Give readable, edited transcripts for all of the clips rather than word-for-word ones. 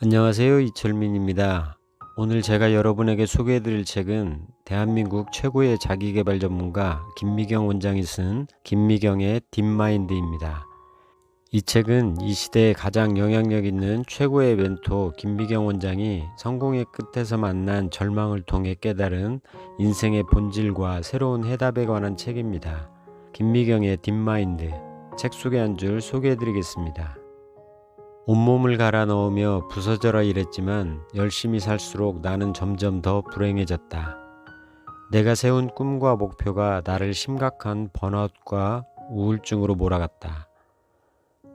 안녕하세요. 이철민입니다. 오늘 제가 여러분에게 소개해드릴 책은 대한민국 최고의 자기계발 전문가 김미경 원장이 쓴 김미경의 딥마인드입니다. 이 책은 이 시대에 가장 영향력 있는 최고의 멘토 김미경 원장이 성공의 끝에서 만난 절망을 통해 깨달은 인생의 본질과 새로운 해답에 관한 책입니다. 김미경의 딥마인드, 책 속의 한 줄 소개해드리겠습니다. 온몸을 갈아 넣으며 부서져라 일했지만 열심히 살수록 나는 점점 더 불행해졌다. 내가 세운 꿈과 목표가 나를 심각한 번아웃과 우울증으로 몰아갔다.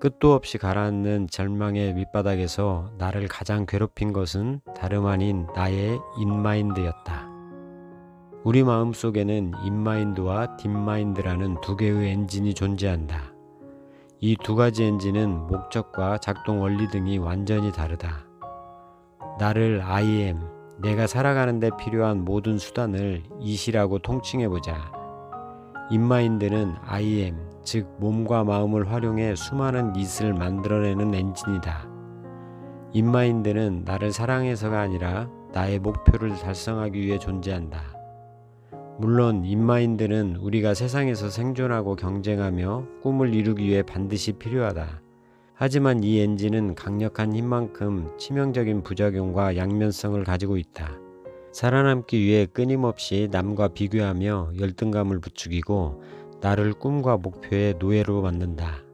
끝도 없이 가라앉는 절망의 밑바닥에서 나를 가장 괴롭힌 것은 다름 아닌 나의 인마인드였다. 우리 마음속에는 인마인드와 딥마인드라는 두 개의 엔진이 존재한다. 이 두 가지 엔진은 목적과 작동 원리 등이 완전히 다르다. 나를 I am, 내가 살아가는 데 필요한 모든 수단을 it이라고 통칭해보자. 인마인드는 I am, 즉 몸과 마음을 활용해 수많은 it을 만들어내는 엔진이다. 인마인드는 나를 사랑해서가 아니라 나의 목표를 달성하기 위해 존재한다. 물론 인마인드는 우리가 세상에서 생존하고 경쟁하며 꿈을 이루기 위해 반드시 필요하다. 하지만 이 엔진은 강력한 힘만큼 치명적인 부작용과 양면성을 가지고 있다. 살아남기 위해 끊임없이 남과 비교하며 열등감을 부추기고 나를 꿈과 목표의 노예로 만든다.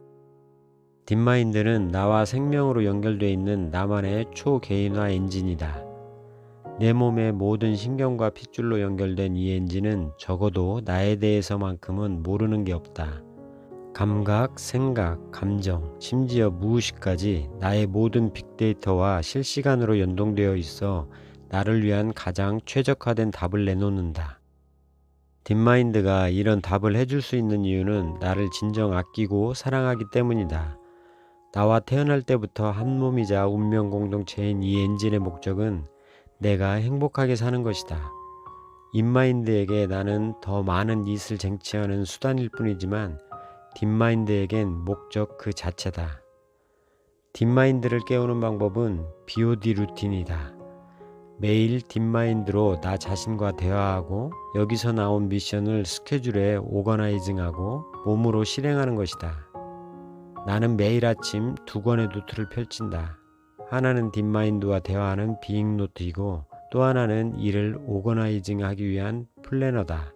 딥마인드는 나와 생명으로 연결되어 있는 나만의 초개인화 엔진이다. 내 몸의 모든 신경과 핏줄로 연결된 이 엔진은 적어도 나에 대해서만큼은 모르는 게 없다. 감각, 생각, 감정, 심지어 무의식까지 나의 모든 빅데이터와 실시간으로 연동되어 있어 나를 위한 가장 최적화된 답을 내놓는다. 딥마인드가 이런 답을 해줄 수 있는 이유는 나를 진정 아끼고 사랑하기 때문이다. 나와 태어날 때부터 한 몸이자 운명 공동체인 이 엔진의 목적은 내가 행복하게 사는 것이다. 인마인드에게 나는 더 많은 it을 쟁취하는 수단일 뿐이지만 딥마인드에겐 목적 그 자체다. 딥마인드를 깨우는 방법은 BOD 루틴이다. 매일 딥마인드로 나 자신과 대화하고 여기서 나온 미션을 스케줄에 오거나이징하고 몸으로 실행하는 것이다. 나는 매일 아침 두 권의 노트를 펼친다. 하나는 딥마인드와 대화하는 비잉 노트이고 또 하나는 이를 오거나이징하기 위한 플래너다.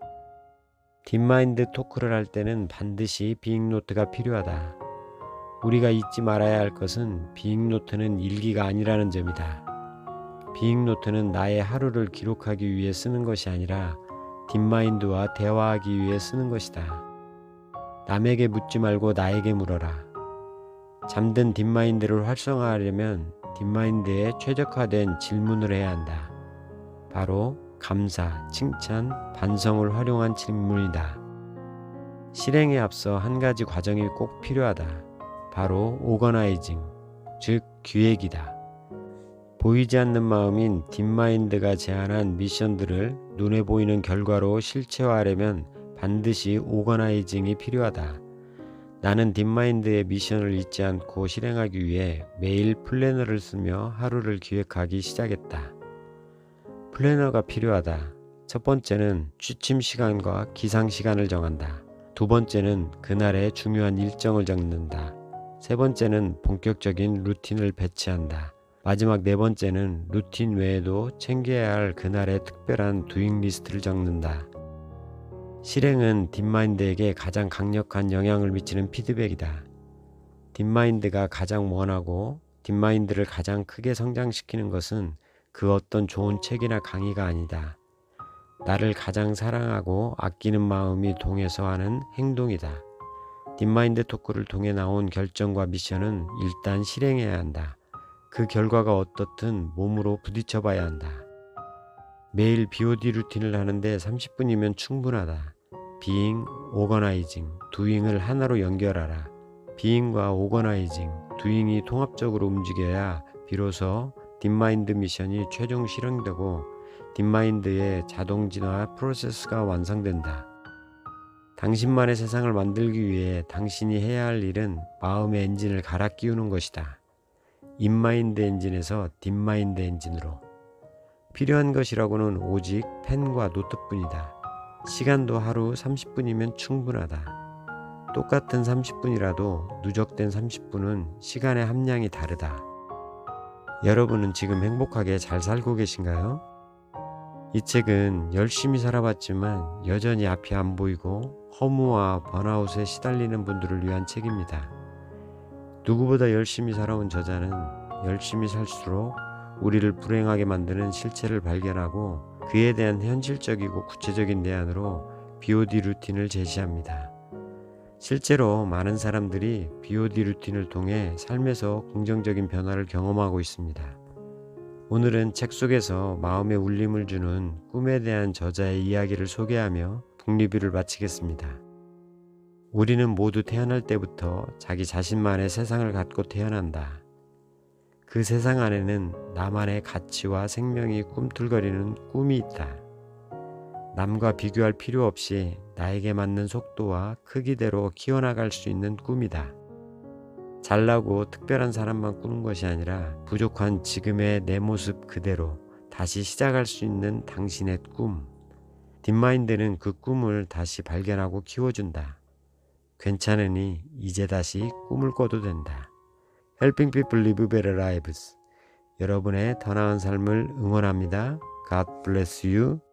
딥마인드 토크를 할 때는 반드시 비잉 노트가 필요하다. 우리가 잊지 말아야 할 것은 비잉 노트는 일기가 아니라는 점이다. 비잉 노트는 나의 하루를 기록하기 위해 쓰는 것이 아니라 딥마인드와 대화하기 위해 쓰는 것이다. 남에게 묻지 말고 나에게 물어라. 잠든 딥마인드를 활성화하려면 딥마인드에 최적화된 질문을 해야 한다. 바로 감사, 칭찬, 반성을 활용한 질문이다. 실행에 앞서 한 가지 과정이 꼭 필요하다. 바로 오거나이징, 즉 기획이다. 보이지 않는 마음인 딥마인드가 제안한 미션들을 눈에 보이는 결과로 실체화하려면 반드시 오거나이징이 필요하다. 나는 딥마인드의 미션을 잊지 않고 실행하기 위해 매일 플래너를 쓰며 하루를 기획하기 시작했다. 플래너가 필요하다. 첫 번째는 취침 시간과 기상 시간을 정한다. 두 번째는 그날의 중요한 일정을 적는다. 세 번째는 본격적인 루틴을 배치한다. 마지막 네 번째는 루틴 외에도 챙겨야 할 그날의 특별한 두잉 리스트를 적는다. 실행은 딥마인드에게 가장 강력한 영향을 미치는 피드백이다. 딥마인드가 가장 원하고 딥마인드를 가장 크게 성장시키는 것은 그 어떤 좋은 책이나 강의가 아니다. 나를 가장 사랑하고 아끼는 마음이 동해서 하는 행동이다. 딥마인드 토크를 통해 나온 결정과 미션은 일단 실행해야 한다. 그 결과가 어떻든 몸으로 부딪혀 봐야 한다. 매일 BOD 루틴을 하는데 30분이면 충분하다. 비잉, 오거나이징, 두잉을 하나로 연결하라. 비잉과 오거나이징, 두잉이 통합적으로 움직여야 비로소 딥마인드 미션이 최종 실행되고 딥마인드의 자동 진화 프로세스가 완성된다. 당신만의 세상을 만들기 위해 당신이 해야 할 일은 마음의 엔진을 갈아 끼우는 것이다. 인마인드 엔진에서 딥마인드 엔진으로. 필요한 것이라고는 오직 펜과 노트뿐이다. 시간도 하루 30분이면 충분하다. 똑같은 30분이라도 누적된 30분은 시간의 함량이 다르다. 여러분은 지금 행복하게 잘 살고 계신가요? 이 책은 열심히 살아봤지만 여전히 앞이 안 보이고 허무와 번아웃에 시달리는 분들을 위한 책입니다. 누구보다 열심히 살아온 저자는 열심히 살수록 우리를 불행하게 만드는 실체를 발견하고 그에 대한 현실적이고 구체적인 대안으로 BOD 루틴을 제시합니다. 실제로 많은 사람들이 BOD 루틴을 통해 삶에서 긍정적인 변화를 경험하고 있습니다. 오늘은 책 속에서 마음에 울림을 주는 꿈에 대한 저자의 이야기를 소개하며 북리뷰를 마치겠습니다. 우리는 모두 태어날 때부터 자기 자신만의 세상을 갖고 태어난다. 그 세상 안에는 나만의 가치와 생명이 꿈틀거리는 꿈이 있다. 남과 비교할 필요 없이 나에게 맞는 속도와 크기대로 키워나갈 수 있는 꿈이다. 잘나고 특별한 사람만 꾸는 것이 아니라 부족한 지금의 내 모습 그대로 다시 시작할 수 있는 당신의 꿈. 딥마인드는 그 꿈을 다시 발견하고 키워준다. 괜찮으니 이제 다시 꿈을 꿔도 된다. Helping people live better lives. 여러분의 더 나은 삶을 응원합니다. God bless you.